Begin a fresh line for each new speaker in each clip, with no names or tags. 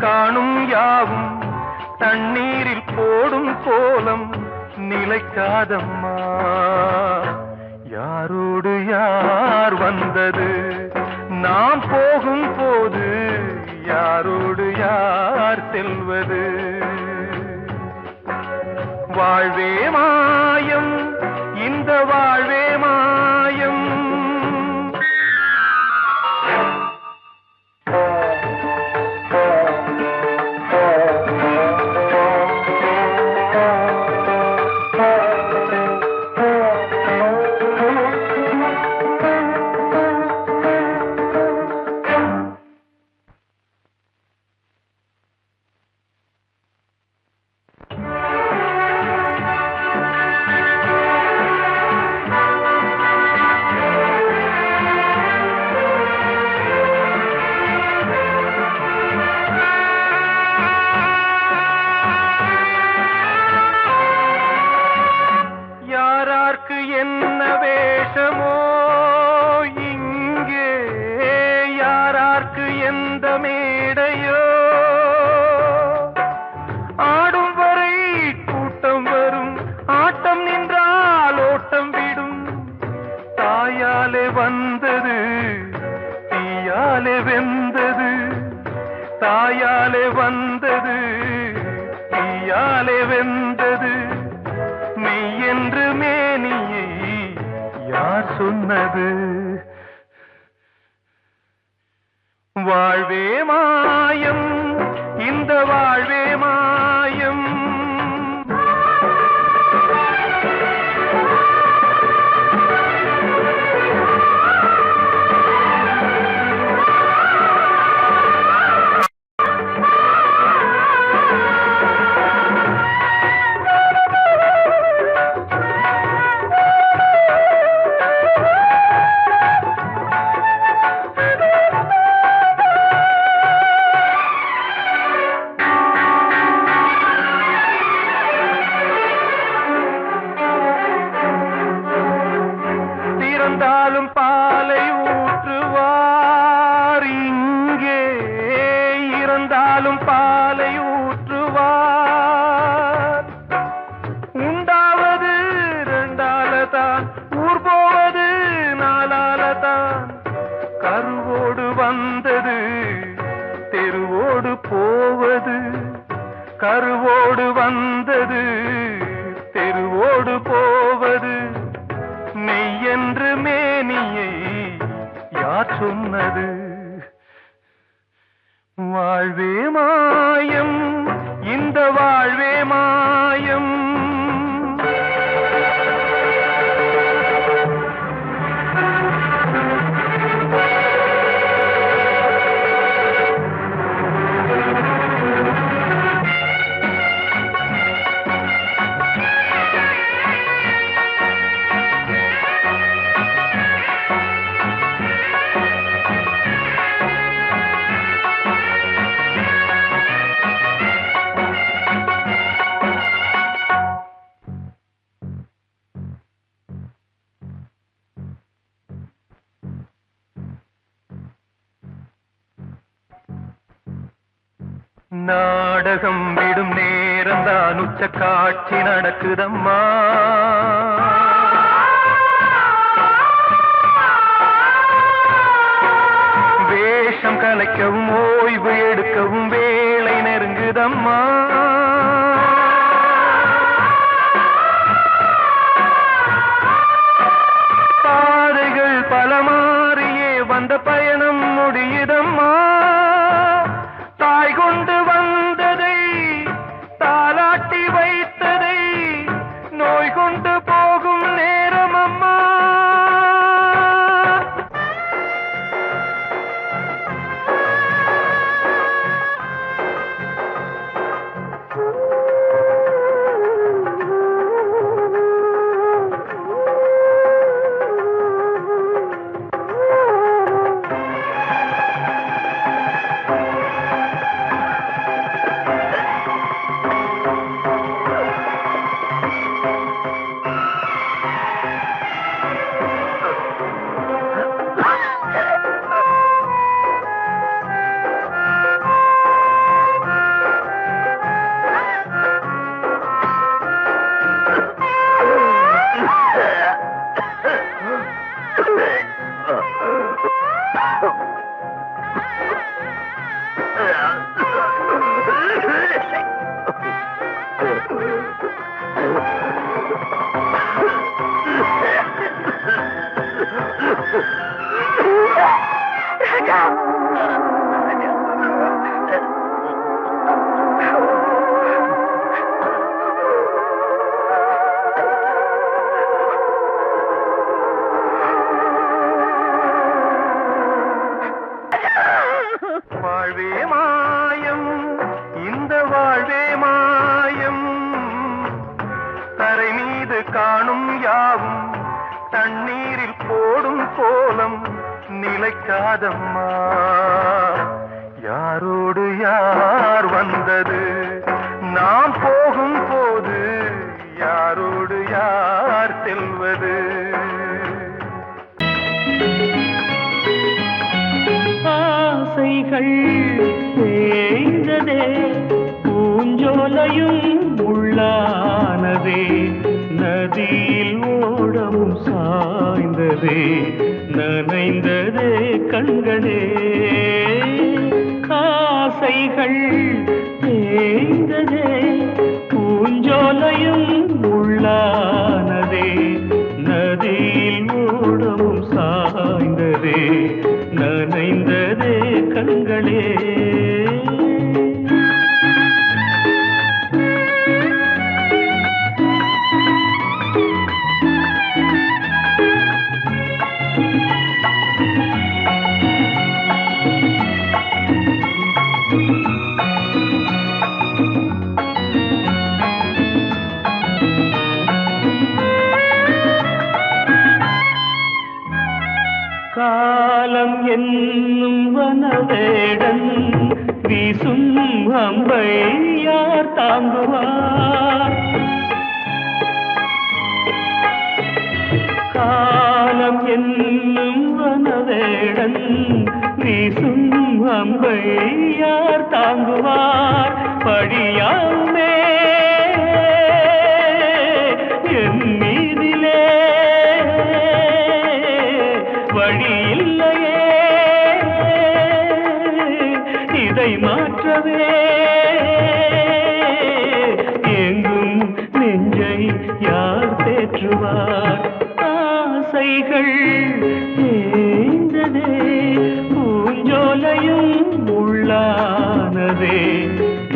காணும் யாவும் தண்ணீரில் போடும் கோலம் நிலைக்காதம்மா. யாரோடு யார் வந்தது நாம் போகும் போது, யாரோடு யார் செல்வது? வாழ்வே மாயம், இந்த வாழ்வே மாயம். என்ன வேஷமோ இங்கே, யாரார்க்கு எந்த மேடையோ, ஆடும் வரை கூட்டம் வரும், ஆட்டம் நின்றால் ஓட்டம் விடும். தாயாலே வந்தது தீயாலே வெந்தது, தாயாலே வந்தது தீயாலே வெந்தது. மெய் என்று மேனியை யார் சொன்னது? வாழ்வே மாயம், இந்த வாழ்வே மாயம். இறந்தாலும் பாலை ஊற்றுவார் இங்கே, இறந்தாலும் பாலை ஊற்றுவார். உண்டாவது ரெண்டாலதான், ஊர் போவது நாலாலதான். கருவோடு வந்தது தெருவோடு போவது, கருவோடு வந்தது தெருவோடு போவது. மெய் என்று மேனியை யார் சொன்னது? வாழ்வே மாயம், இந்த வாழ்வே மாயம். நாடகம் விடும் நேரம்தான் உச்ச காட்சி நடக்குதம்மா. வேஷம் கலைக்கவும் ஓய்வு எடுக்கவும் வேளை நெருங்குதம்மா. பாதைகள் பல மாறியே வந்த பயணம் முடியுதம்மா. தாய் கொண்டு வந்ததை தாலாட்டி வைத்ததை நோய் கொண்டு போகும் நேரம் அம்மா. வாழ்வே மாயம், இந்த வாழ்வே மாயம், தரை மீது காணும் யாவும் தண்ணீரில் போடும் கோலம் நிலைக்காதம்மா. யாரோடு யார் வந்தது நாம் போகும் போது, யாரோடு யார் செல்வது?
ஆசைகள் தேய்ந்ததே, பூஞ்சோலையும் உள்ளானதே, நதியில் ஓடமும் சாய்ந்ததே, நனைந்ததே கண்களே. ஆசைகள் தேய்ந்ததே, பூஞ்சோலையும் உள்ளானதே, நதியில் ஓடமும் சாய்ந்ததே, நனைந்ததே கண்களே. காலம் என்னும் வனவேடன் வீசும் அம்பை யார் தாங்குவார்? காலம் என்னும் வனவேடன் வீசும் அம்பை யார் தாங்குவார்? படியாமே என் மீதிலே வழி இல்லையே, இதை மாற்றவே எங்கும் நெஞ்சை யார் தேற்றுவார்? ஆசைகள் தேய்ந்ததே, பூஞ்சோலையும் உள்ளானதே,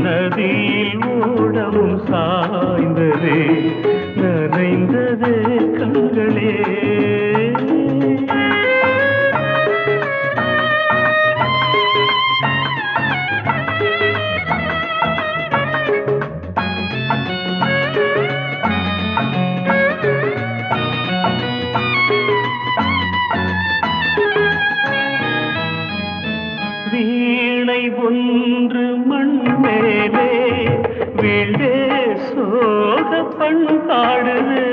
நதியில் ஓடமும் சாய்ந்ததே, நனைந்ததே கண்களே. வீணை ஒன்று மண் மேலே வீழே சோக பண்பாடுது,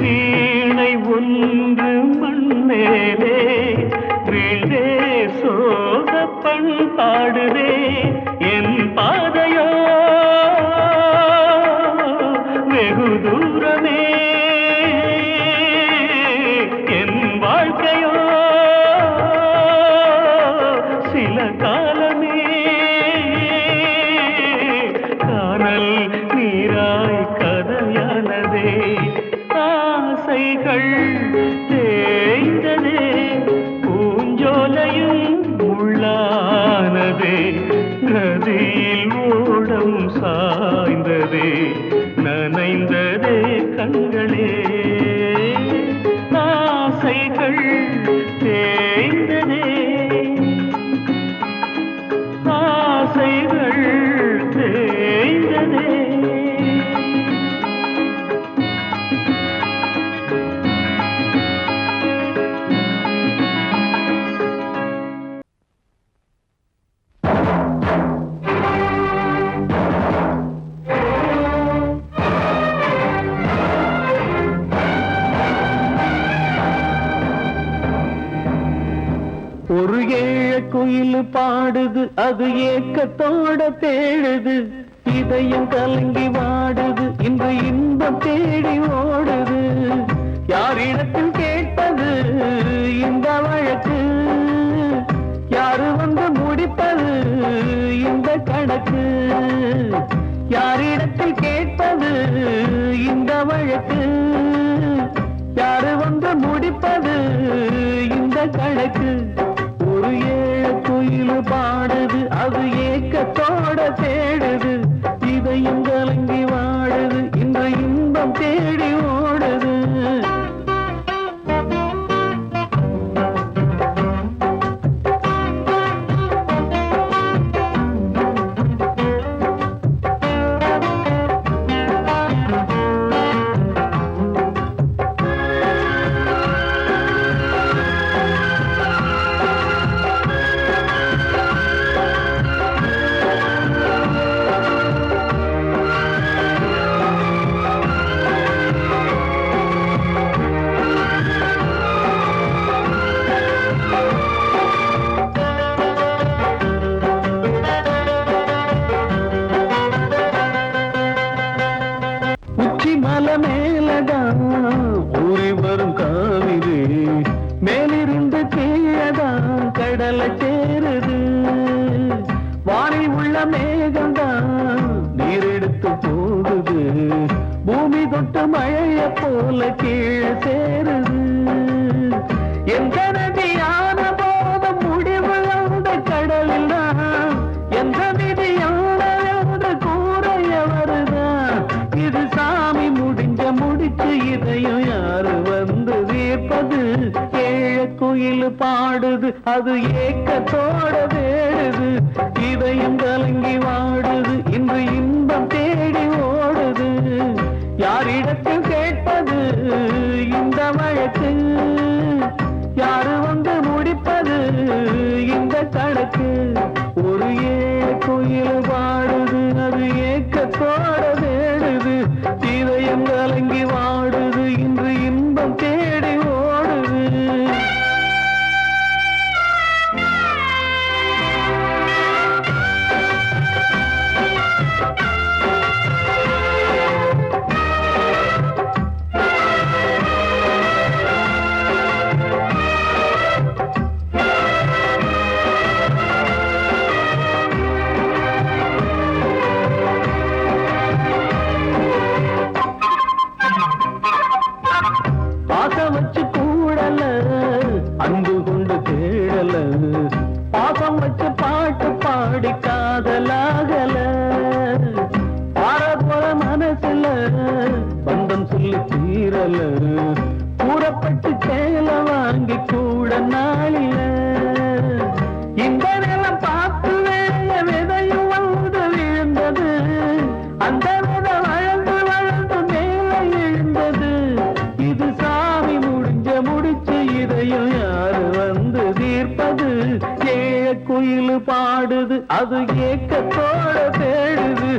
வீணை ஒன்று மண் மேலே வீழே சோக பண்பாடுதே. என் பாதையோ வெகு தூரமே, வாழ்க்கையோ சில காலமே, காணல் நீராய் கதையானதே. ஆசைகள் தேய்ந்ததே, பூஞ்சோலையும் உள்ளானதே, நதியில் ஓடம் சாய்ந்ததே, நனைந்ததே கண்களே. ஆசைகள் தேய்ந்ததே, ஆசைகள் தேய்ந்ததே. ஒரு ஏழ குயில் பாடுது, அது ஏக்கத்தோட தேடுது, இதயம் கலங்கி வாடுது, இன்று இன்பம் தேடி ஓடுது. யார் இடத்தில் கேட்பது இந்த வழக்கு, யாரு வந்து முடிப்பது இந்த கணக்கு. ஒரு ஏழு குயில் பாடுது, அது ஏக்கத்தோட தேடுது, இதையும் கலங்கி வாடுது, இந்த இன்பம் தேடி ஓடுது. உச்சி மலை மேலதான் ஊறி வரும் காவிரி, மேலிருந்து கீழதான் கடலை சேருது. வானில் உள்ள மேகம்தான் நீர் எடுத்து போகுது, பூமி தொட்டு மழைய போல கீழே சேருது. எந்த நதியான போதும் முடிவு அந்த கடலில் தான், எந்த விதியான என்று கூறைய வருதான். இது சாமி முடிச்சு இதையும் யாரு வந்து தீர்ப்பது. ஏழ குயில் பாடுது, அது ஏக்கத்தோட தேடுது, இதயம் கலங்கி வாடுது, இன்று இன்பம் தேடி ஓடுது. யாரிடத்தில் கேட்பது இந்த வழக்கு, யாரு வந்து முடிப்பது இந்த கணக்கு. ஒரு ஏழு குயில் பாடுது, அது ஏக்கத்தோட தேடுது, இதயம் கலங்கி வாடுது, இன்று இன்பம் தேடி ஓடுது. பாசம் வச்சு கூடல, அன்பு கொண்டு தேடல, பாசம் வச்சு பாட்டு பாடி காதலாகல. பாரபோல மனசுல பந்தம் சொல்லி தீரல, கூறப்பட்டு சேல வாங்கி கூட நாளில. இந்த நிலம் பார்த்து வேலைய விதையும் வந்து விழுந்தது, அந்த விதை வளர்ந்து வளர்ந்து மேலே எழுந்தது. இது சாமி முடிச்சு இதையும் யாரு வந்து தீர்ப்பது. ஏழ குயில் பாடுது, அது ஏக்கத்தோட தேடுது,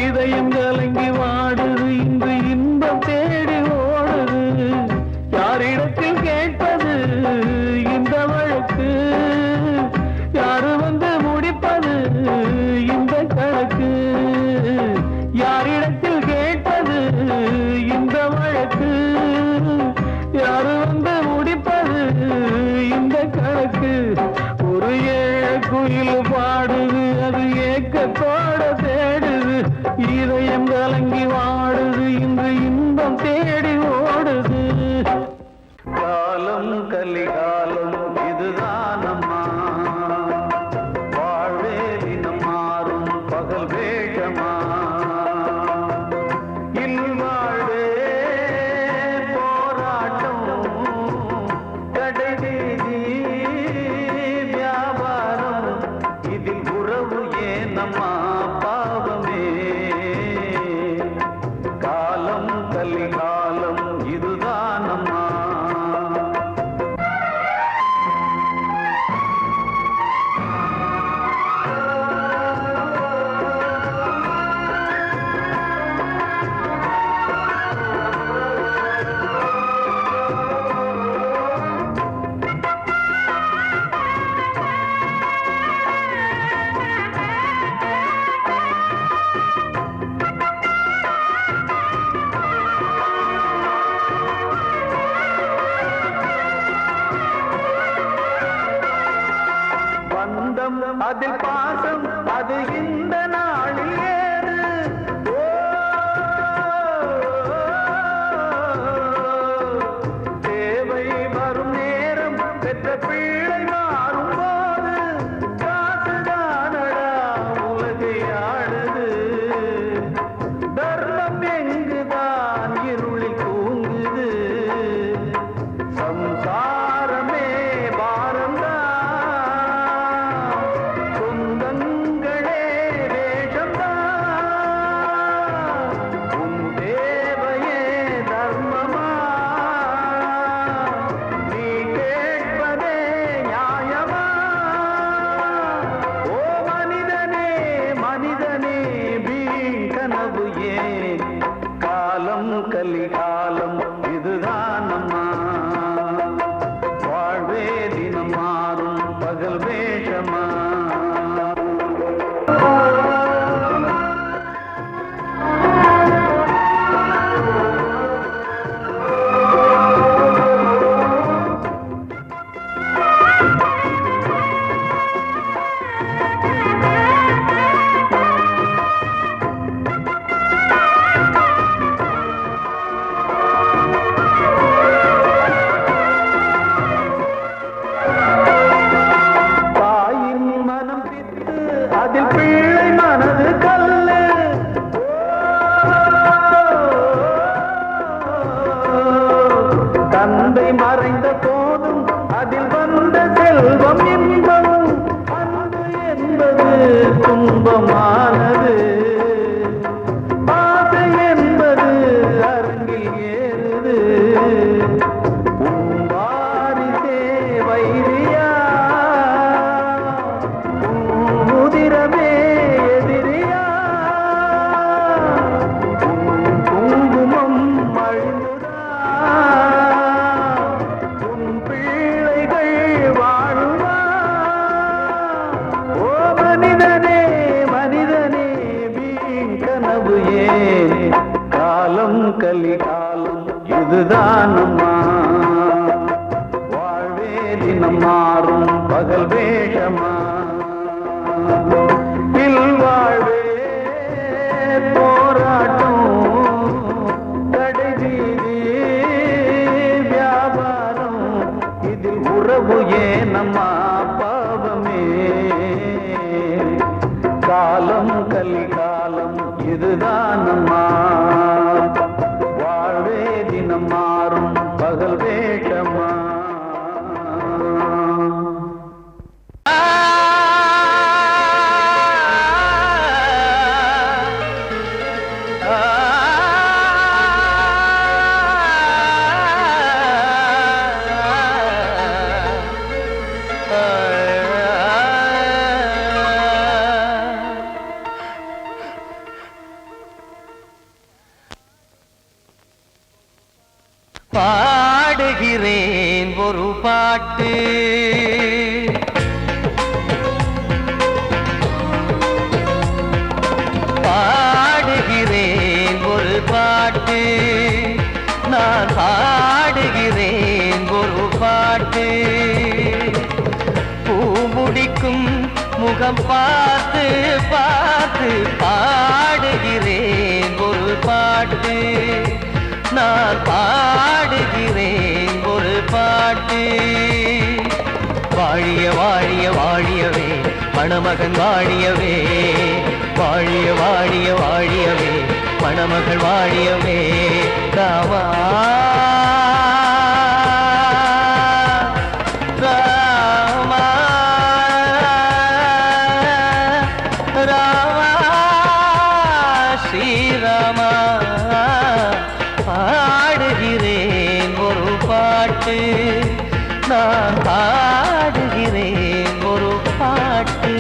இதயம் கலங்கி வாடுது, இன்று இன்பம் தேடி ஓடுது. யாரிடத்தில் கேட்பது இந்த வழக்கு, யாரு வந்து முடிப்பது இந்த கணக்கு. யாரிடத்தில் கேட்பது இந்த வழக்கு, யாரு வந்து முடிப்பது இந்த கணக்கு. ஒரு ஏழு குயில் பாடுது, அது ஏக்கத்தோட தேடுது, இதயம் கலங்கி வாடுது, இன்று இன்பம் தேடி ஓடுது. காலம் கலிகாலம் இதுதானம்மா, வாழ்வே தினம் மாறும் பகல் வேகமா. இல்வாழ்வே போராட்டம், கடைவீதி வியாபாரம், இதில் உறவு ஏனம்மா பாவமே. காலம் கலிகாலம் இதுதானம்மா. அதில் பாசம் அது இந்த நாளில் ஏறு. ஓ சம்சாரமே பாரந்தான், சொந்தங்களே வேஷம்தான், உன் தேவையே தர்மமா, நீ கேட்பதே நியாயமா? ஓ மனிதனே மனிதனே வீண் கனவு ஏன்? காலம் கலிகாலம் இதுதான் அம்மா, வாழ்வே தினம் மாறும் பகல் வேஷமா. தாயின் மனம் பித்து அதில் பிள்ளை மனது கல்லு, தந்தை மறைந்த போதும் அதில் வந்த செல்வம் இன்பம், அன்பு என்பது துன்பமானது, ஆசை என்பது அரங்கில் ஏறுது. உன் வாரிசே வைரியா, உன் உதிரமே எதிரியா, உன் குங்குமம் அழிந்துதா, உன் பிள்ளைகள் வாழுமா? ஓ மனிதனே மனிதனே வீண் கனவு ஏன்? காலம் கலிகாலம் இதுதான் அம்மா, வாழ்வே தினம் மாறும் பகல் வேஷமா. இல்வாழ்வே போராட்டம், கடைவீதி வியாபாரம், இதில் உறவு ஏனம்மா பாவமே? காலம் கலிகாலம் இதுதான் அம்மா, வாழ்வே தினம் மாறும் பகல் வேஷமா.
பாடுகிறேன் ஒரு பாட்டு, பாடுகிறேன் ஒரு பாட்டு, நான் பாடுகிறேன் ஒரு பாட்டு. பூ முடிக்கும் முகம் பார்த்து பார்த்து பாடுகிறேன் ஒரு பாட்டு, நான் பாடுகிறேன் ஒரு பாட்டு. வாழிய வாழிய வாழியவே மணமகன் வாழியவே, வாழிய வாழிய வாழியவே மணமகள் வாழியவே. ராமா ராமா ராமா ஸ்ரீராமா. பாடுகிறேன் ஒரு பாட்டு, நான் பாடுகிறேன் ஒரு பாட்டு.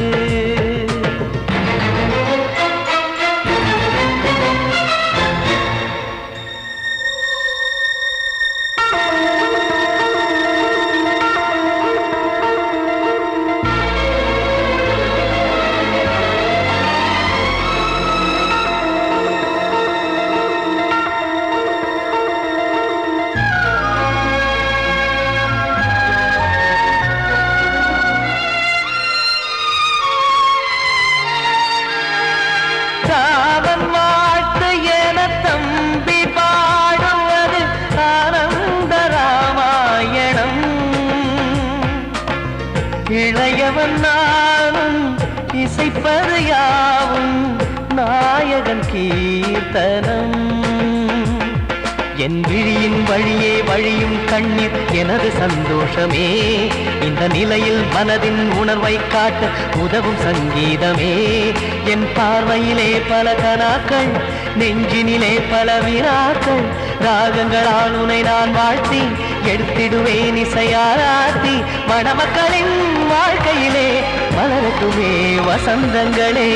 இளையவன் நானும் இசைப்பது யாவும் நாயகன் கீர்த்தனம். என் விழியின் வழியே வழியும் கண்ணீர் எனது சந்தோஷமே. இந்த நிலையில் மனதின் உணர்வை காட்ட உதவும் சங்கீதமே. என் பார்வையிலே பல கனாக்கள், நெஞ்சினிலே பல வினாக்கள். ராகங்களால் உனை நான் வாழ்த்தி எடுத்திடுவேன் இசையாராத்தி. மணமக்களின் வாழ்க்கையிலே மலரட்டுமே வசந்தங்களே.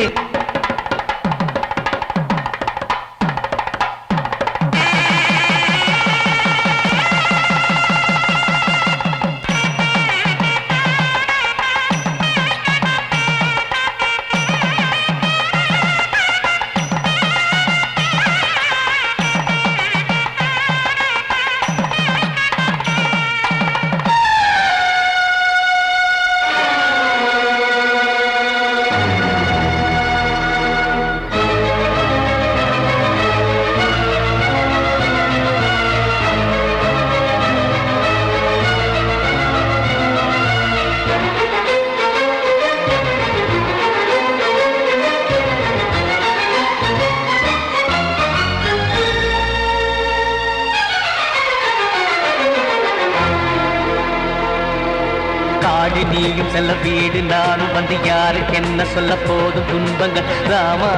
நீயும் செல்ல வீடு நானும் வந்து யாருக்கு என்ன சொல்ல போதும் துன்பங்கள். ராமா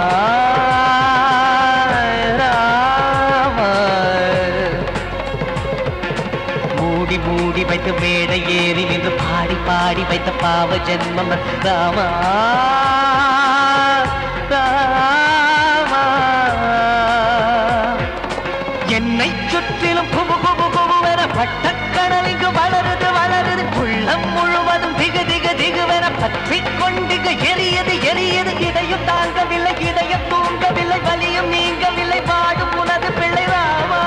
ராமா மூடி மூடி வைத்த மேடை ஏறி நின்று பாடி பாடி வைத்த பாவ ஜென்மம். ராமா ராமா என்னை சுற்றிலும் புபு புபு புபுவென பட்டக்கடல் இங்கு வளருது வளருது. உள்ளம் முழுவதும் திகு திகு திகுவென பற்றி கொண்டிகு எரியது எரியது. இதையும் தாங்கவில்லை இதயம் தூங்கவில்லை வலியும் நீங்கவில்லை வாடும் உனது பிள்ளை. ராமா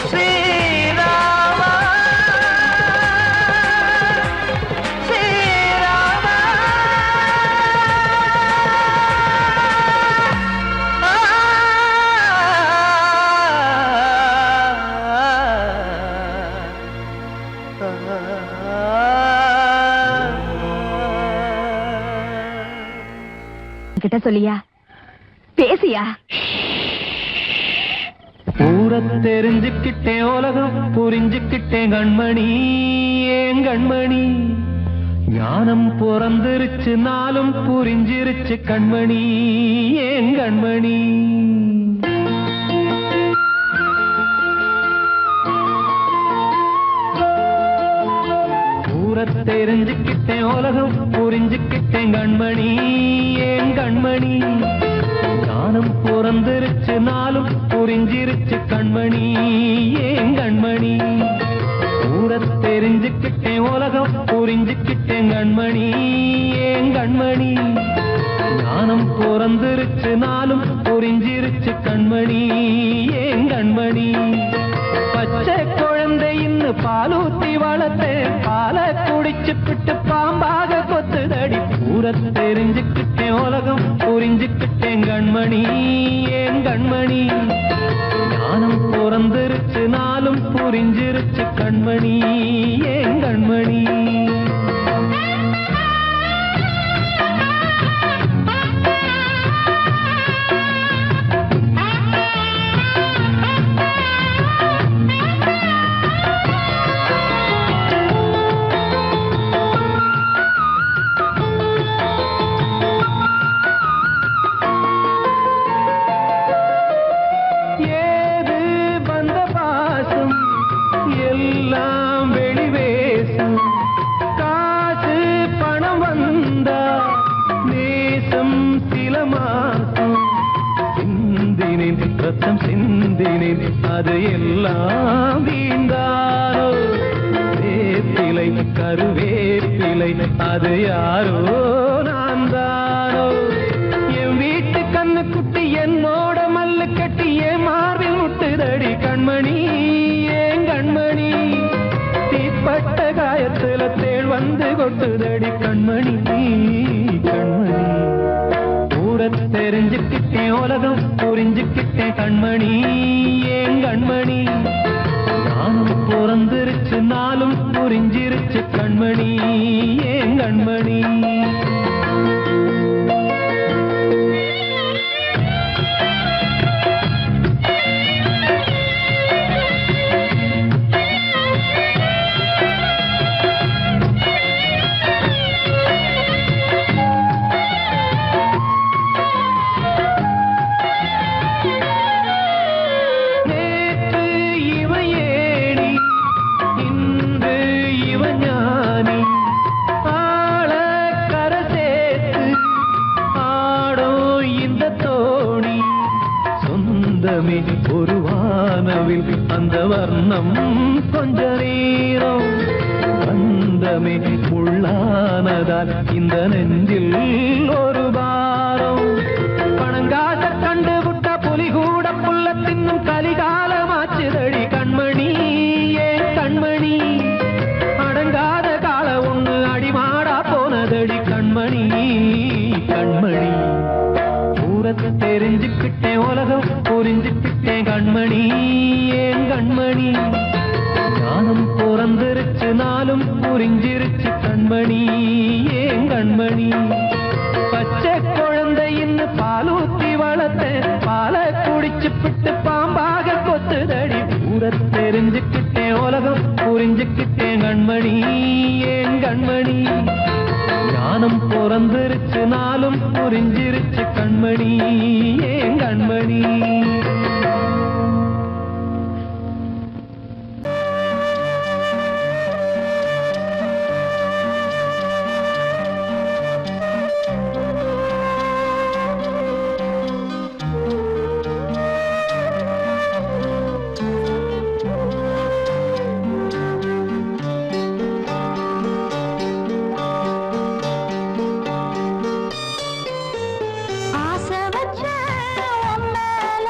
ஸ்ரீராமா ஸ்ரீராமா.
கிட்ட சொல்லியா பேசியா?
ஊர தெரிஞ்சுக்கிட்டேன் உலகம் புரிஞ்சுக்கிட்டேன் கண்மணி ஏன் கண்மணி. ஞானம் பிறந்திருச்சு நாளும் புரிஞ்சிருச்சு கண்மணி ஏன் கண்மணி. தெரிஞ்சுக்கிட்டேன் உலகம் புரிஞ்சுக்கிட்டேன் கண்மணி ஏன் கண்மணி. ஞானம் பிறந்திருச்சு நாளும் புரிஞ்சிருச்சு கண்மணி ஏன் கண்மணி. ஊர தெரிஞ்சுக்கிட்டேன் உலகம் புரிஞ்சுக்கிட்டேன் கண்மணி ஏன் கண்மணி. ஞானம் பிறந்திருச்சு நாளும் புரிஞ்சிருச்சு கண்மணி ஏன் கண்மணி. பச்சை குழந்தை இன்னும் பாலூத்தி வளர்த்தேன் பாலை குடிச்சு பிட்டு பாம்பாக கொத்துதடி. ஊர தெரிஞ்சுக்கிட்டேன் உலகம் புரிஞ்சுக்கிட்டேன் கண்மணி ஏன் கண்மணி. ஞானம் பிறந்திருச்சு நாளும் புரிஞ்சிருச்சு கண்மணி ஏன் கண்மணி. அது எல்லாம் வீண்டாரோ வேப்பிலை கருவேப்பிலை அது யாரோ நான் தானோ. என் வீட்டு கண்ணு குட்டி என்னோட மல்லு கட்டி என் மார்பில் முட்டுதடி கண்மணி ஏன் கண்மணி. தீப்பட்ட காயத்துல தேள் வந்து கொட்டுதடி கண்மணி கண்மணி. ஊர தெரிஞ்சுக்கிட்டேன் உலகம் புரிஞ்சுக்கிட்டேன் கண்மணி ஏன் கண்மணி. ஞானம் பிறந்திருச்சு நாளும் புரிஞ்சிருச்சு கண்மணி ஏன் கண்மணி.
ஒரு வானவில் அந்த வர்ணம் கொஞ்ச நேரம் பந்தமே உள்ளானதால் இந்த நெஞ்சில் ஒரு பாரம் பணங்காச கண்டு விட்ட புலி கூட புல்ல தின்னும் கலிகாலமாச்சுதடி கண்மணி ஏன் கண்மணி அடங்காத கால ஒண்ணு அடிமாடா போனதடி கண்மணி கண்மணி தூரத்தை தெரிஞ்சுக்கிட்டேன் உலகம் புரிஞ்சுக்கிட்டேன் கண்மணி ஏன் கண்மணி ஞானம் பிறந்திருச்சு நாளும் புரிஞ்சிருச்சு கண்மணி ஏன் கண்மணி பச்சை குழந்தை இன்னும் பாலூத்தி வளர்த்தேன் பாலை குடிச்சு பிட்டு பாம்பாக கொத்துதடி தூரத்தை தெரிஞ்சுக்கிட்டேன் உலகம் புரிஞ்சுக்கிட்டேன் கண்மணி ஏன் கண்மணி ஞானம் பிறந்திருச்சு நாளும் புரிஞ்சிருச்சு கண்மணி ஏன் கண்மணி
ஆசை வச்ச உன் மேல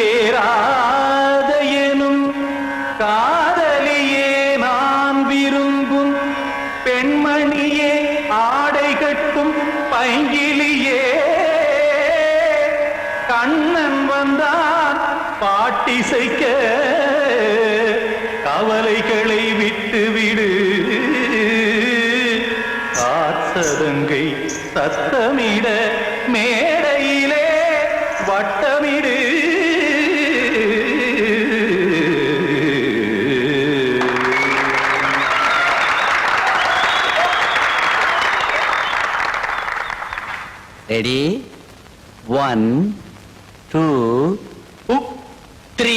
கண்மணியேராத எனும் காதலியே நான் விரும்பும் பெண்மணியே ஆடை கட்டும் பைங்கிலியே கண்ணன் வந்தான் பாட்டிசைக்க கவலைகளை விட்டுவிடு காசதங்கை சத்தமிட மேடையிலே வட்டமிடு
ரெடி 1 2 3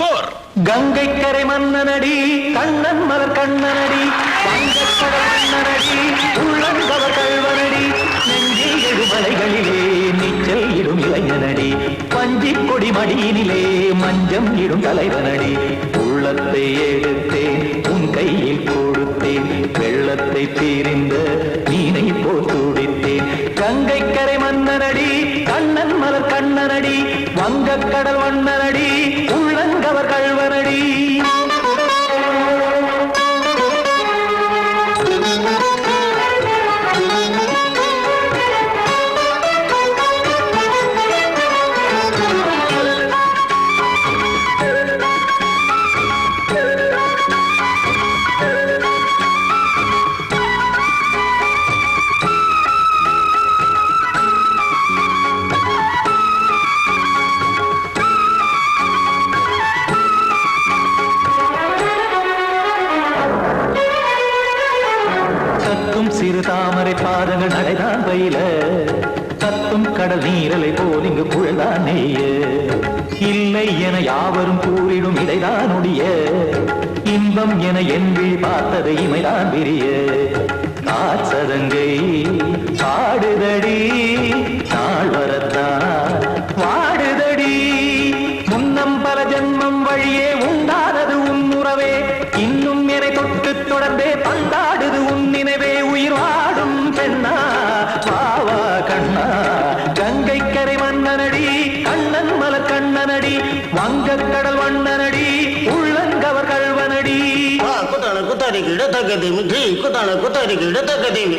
4
கங்கை கரை மன்னனடி கண்ணன் மலர் கண்ணனடி வங்கக்கடல் மன்னனடி உள்ளங்கவர் கல்வனடி நெஞ்சில் எழுமலைகளிலே நீச்சல் இடும் இளைஞனடி பஞ்சி கொடி மடியினிலே மஞ்சம் இடும் தலைவனடி உள்ளத்தை எடுத்தேன் உன் கையில் கொடுத்தேன் வெள்ளத்தை பிரிந்த மீனை போல் துடித்தேன் கங்கை கரை மன்னனடி கண்ணன் மலர் கண்ணனடி வங்கக்கடல் வண்ணனடி உள்ளங்கவர் கல்வனடி சிறு தாமரை பாதங்கள் நடைதான் பயில கத்தும் கடல் நீரலை போல் இங்கு குழல்தான் நெய்ய இல்லை என யாவரும் கூறிடும் இடைதான் உடைய இன்பம் என என் விழி பார்த்ததை இமைதான் விரிய காசதங்கை பாடுதடி நாள் வரத்தான் வாடுதடி முன்னம் பல ஜென்மம் வழியே உண்டானது உன் உறவே இன்னும் என்னை தொட்டு தொடர்ந்தே பந்தாடுது உன் நினைவே உயிர் வாடும் பெண்ணா பாவா கண்ணா கங்கை கரை மன்னனடி கண்ணன் மலர் கண்ணனடி வங்கக்கடல் வண்ணனடி உள்ளங்கவர் கல்வனடி
குத்தான குத்தாரிக்கு இடத்தக்கதேமி ட்ரீ குத்தான குத்தாரிக்கு இடத்தக்கதேமி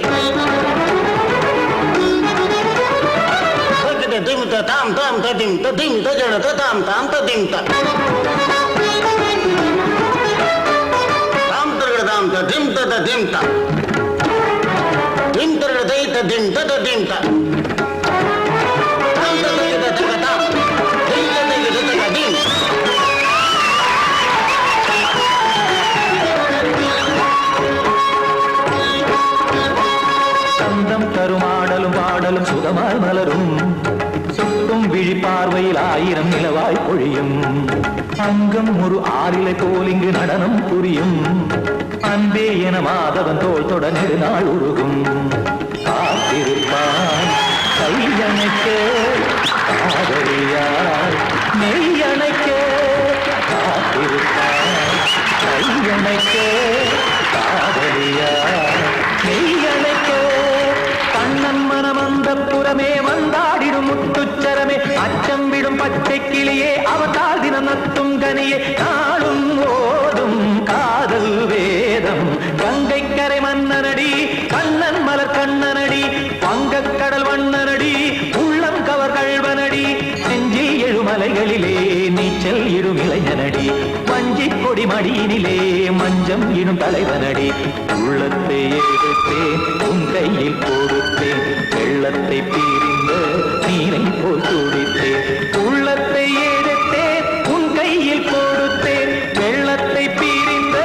திமித்த தாம் தாம் ததிம் ததிம் தஜன தாம் தாம் ததிம் தாம் தரகட தாம் ததிம் ததிம் தாம் திம் தரகட தை ததிம் ததிம் தாம் தாம் தரகட தகதாம் திம் தரகட தகதிம்
சந்தம் கருமாடலும் பாடலும் சுகமாய் மலரும் சுட்டும் விழி பார்வையில் ஆயிரம் நிலவாய் பொழியும் அங்கம் ஒரு ஆறிலை போல் இங்கு நடனம் புரியும் அன்பே என மாதவன் தோள் தொட நெடுநாள் உருகும் காத்திருப்பான் கையணைக்க காதலியார் மெய்யணைக்க காத்திருப்பான் கையணைக்க காதலியார் மெய்யணைக்க கண்ணன் மனம் அந்த புறமே வந்தாடிடும் முத்துச்சரமே அச்சம் விடும் பச்சை கிளியே அவதால் தினம் நத்தும் கனியே நாளும் ஓதும் காதல் வேதம் கங்கை கரை மன்னனடி கண்ணன் மலர் கண்ணனடி வங்கக்கடல் வண்ணனடி உள்ளம் கவர் கல்வனடி நெஞ்சில் எழுமலைகளிலே நீச்சல் இடும் இளைஞனடி வஞ்சி கொடி மடியினிலே மஞ்சம் இடும் தலைவனடி உள்ளத்தை எடுத்தேன் உன் கையில் கொடுத்தேன் வெள்ளத்தை பிரிந்த நீரை போல் துடித்தேன் உள்ளத்தை எடுத்தேன் உன் கையில் கொடுத்தேன் வெள்ளத்தை பிரிந்த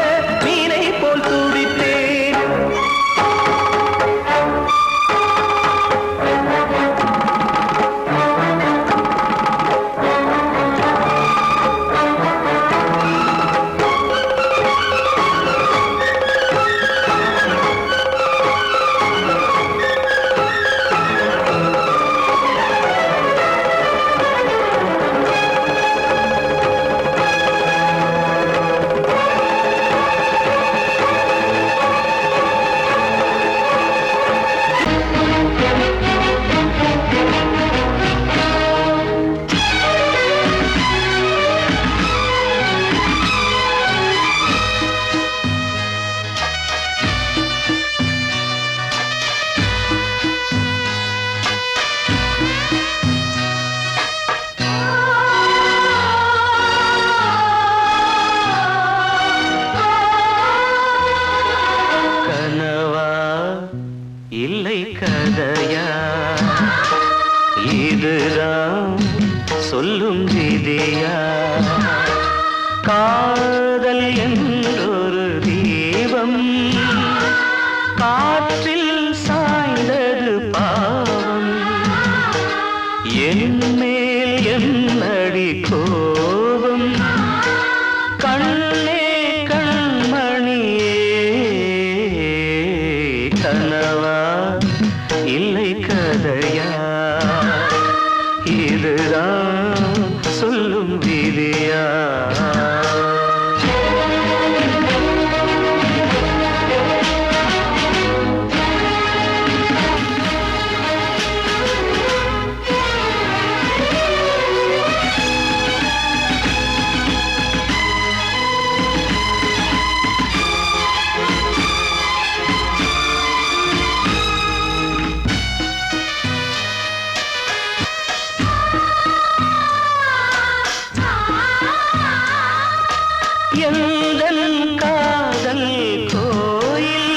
நீரை போல் துடித்தேன் கதையா காதல் என்றொரு தீபம் காற்றில் சாய்ந்தது பாவம் என் மேல் என்னடி கோபம் கண்ணே கண்மணியே கனவா இல்லை கதையா இதுதான் சொல்லும் விதியா எந்தன் காதல் கோயில்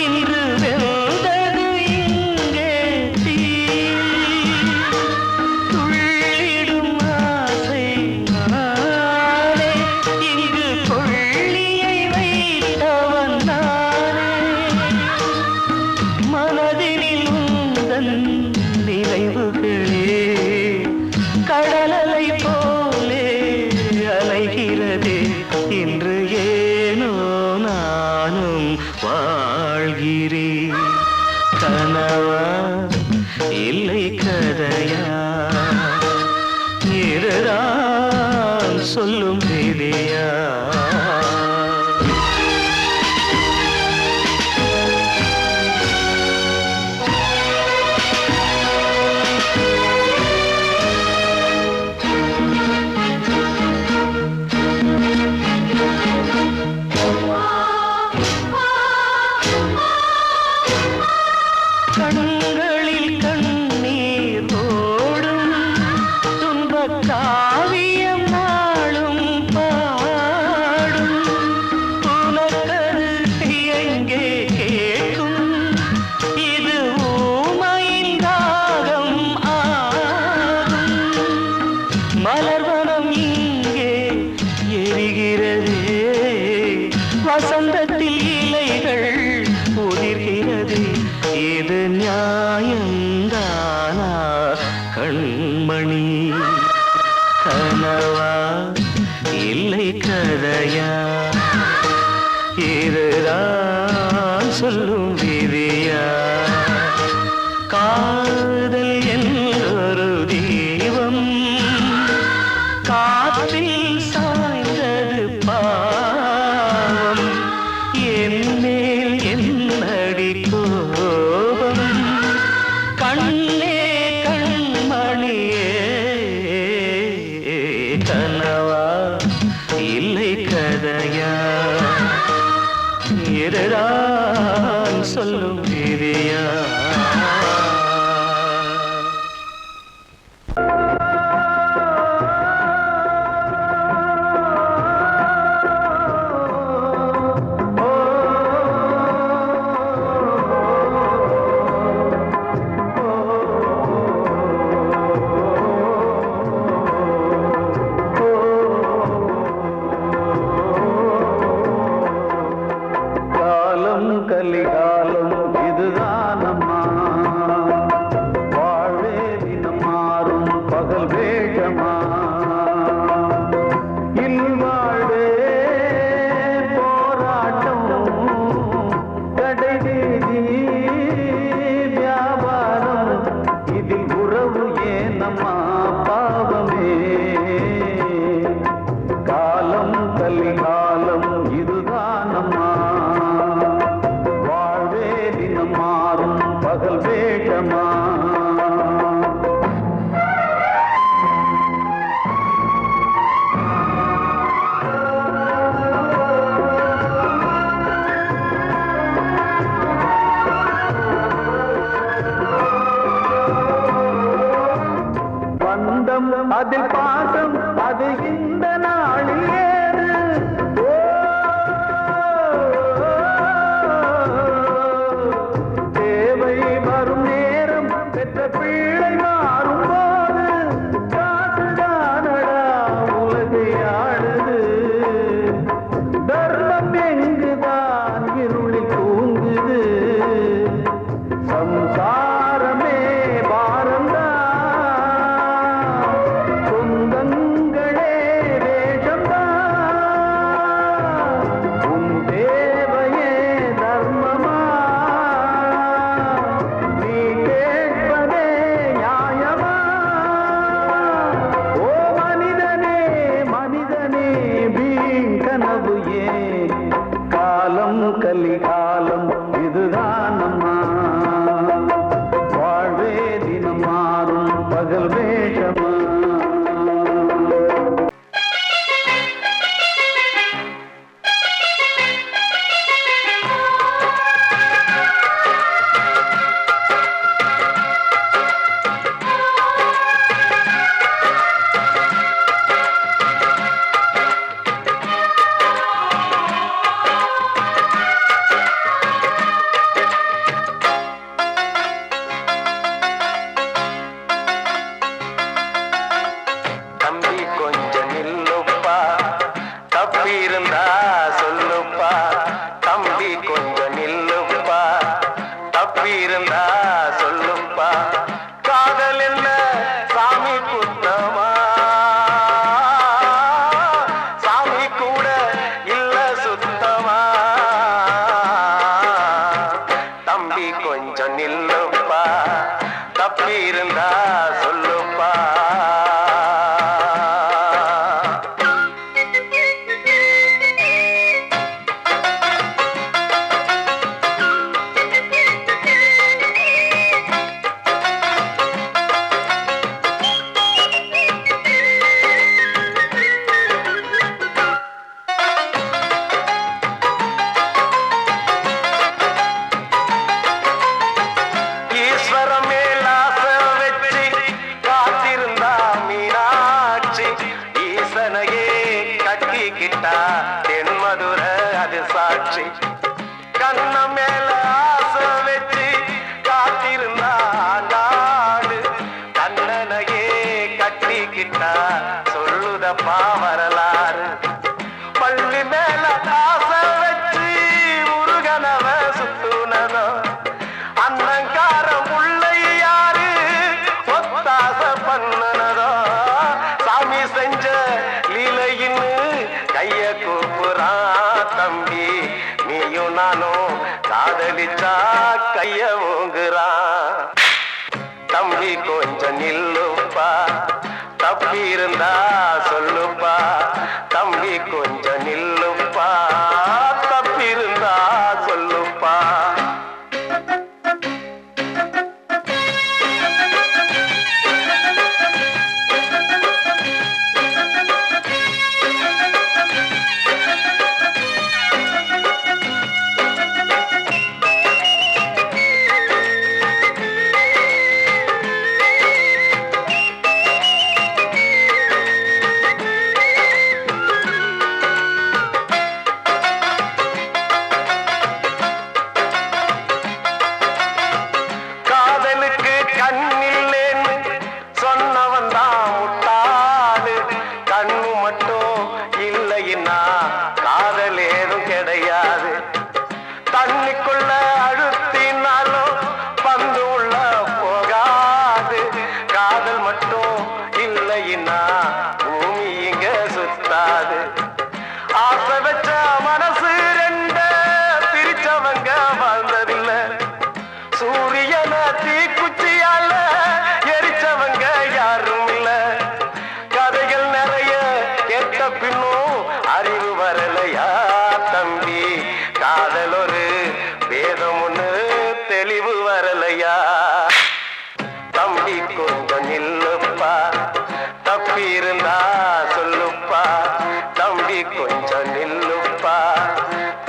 இன்று வெந்தது இங்கே தீ துள்ளிடும் ஆசை நானே இங்கு கொள்ளியை வைத்தவன் நானே மனதினில் உந்தன் நினைவுகளே கடலலை போலே அலைகிறதே இன்று ஏனோ நானும் வாழ்கிறேன் கனவா இல்லை கதையா இதுதான் சொல்லும் விதியா கண்களில் கண்ணீர் ஓடும் துன்பக் காவியம் நாளும் பாடும் உனக்கது எங்கே கேட்கும் இது ஊமையின் தாகம் ஆகும் மலர்வனம் இங்கே எரிகிறதே வசந்தத்தில் இலைகள் உதிர்கிறது இது நியாயந்தானா கண்மணி கனவா இல்லை கதையா இதுதான் சொல்லும் விதியா காதல் என்றொரு தீபம் காற்றில் சாய்ந்தது பாவம் என் மேல் என்னடி கோபம் கண்ணே கண்மணியே கனவா இல்லை கதையா இதுதான் சொல்லும் விதியா
காலம் கலிகாலம்
கட்டிக்கிட்டா தென்மதுரை அது சாட்சி கண்ண மேல ஆசை வச்சு காத்திருந்தா நாடு கண்ணனையே கட்டிக்கிட்டா சொல்லுதப்பா வரலாறு பள்ளி மேல ஆசை வச்சு முருகனவ சுத்துனதோ அன்னங்கார முல்லை யாரு ஒத்தாச பண்ணனதோ சாமி செஞ்ச லீலையின்னு கைய கூப்புறான் தம்பி நீயும் நானும் காதலிச்சா கைய ஓங்குறான் தம்பி கொஞ்சம் நில்லுப்பா தப்பி இருந்தா சொல்லுப்பா தம்பி கொஞ்சம் நில்லுப்பா தப்பி இருந்தா சொல்லுப்பா ஆசை வச்ச மனசு ரெண்ட பிரிச்சவங்க வாழ்ந்ததில்ல சூரியன தீக்குச்சியால எரிச்சவங்க யாரும் இல்ல கதைகள் நிறைய கேட்ட பின்னும் அறிவு வரலையா தம்பி காதல் ஒரு வேதம் ஒண்ணு தெளிவு வரலையா தம்பி கொஞ்சம் நில்லுப்பா தப்பி இருந்தா சொல்லுப்பா தம்பி கொஞ்சம் நில்லுப்பா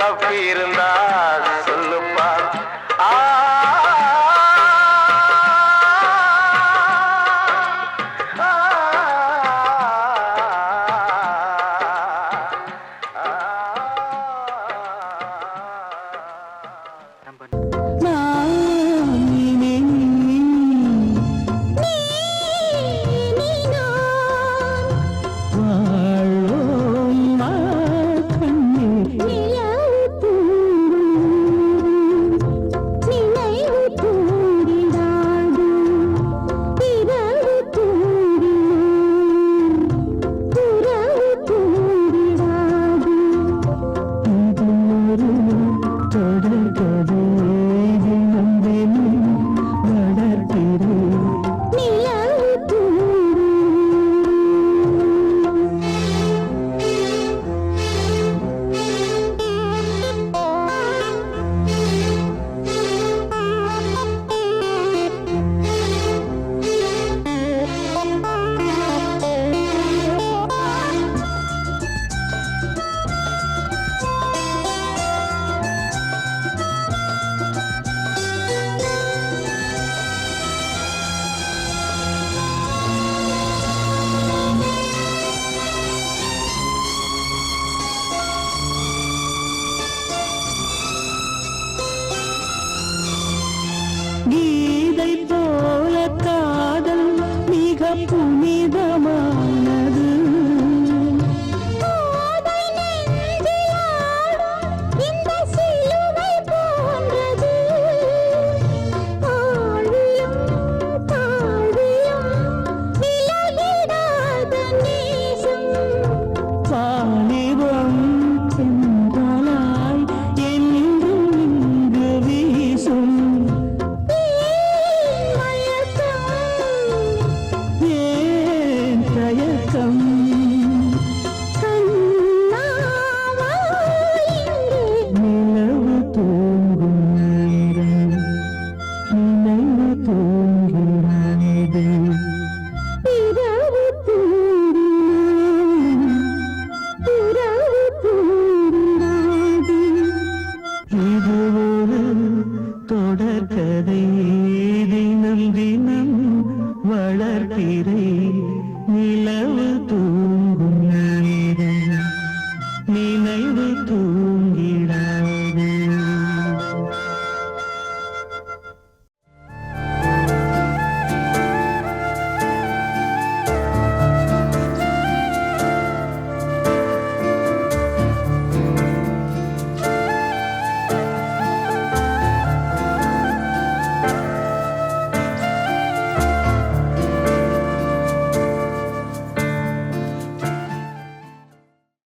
தப்பி இருந்தா சொல்லுப்பா
கீதை போல காதல் மிக